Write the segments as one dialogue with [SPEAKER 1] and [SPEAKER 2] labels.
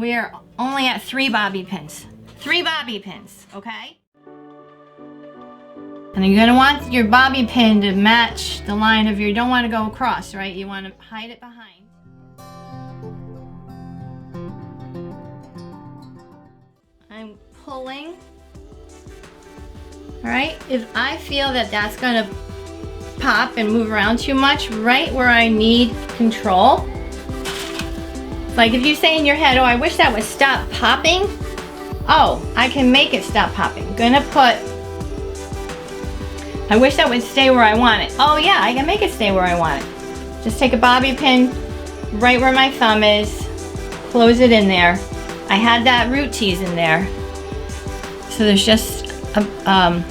[SPEAKER 1] we're only at 3 bobby pins. 3 bobby pins, okay? And you're gonna want your bobby pin to match the line of your, you don't want to go across, right? You want to hide it behind. I'm pulling. All right, if I feel that that's gonna pop and move around too much, right where I need control, like if you say in your head, oh, I wish that would stop popping. Oh, I can make it stop popping. I'm gonna put, I wish that would stay where I want it. Oh yeah, I can make it stay where I want it. Just take a bobby pin right where my thumb is, close it in there. I had that root tease in there. So there's just a,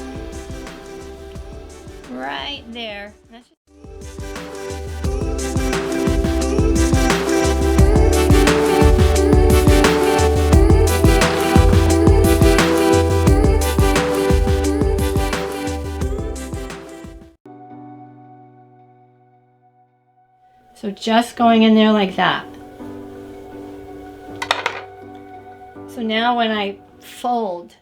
[SPEAKER 1] right there. That's just... So just going in there like that. So now when I fold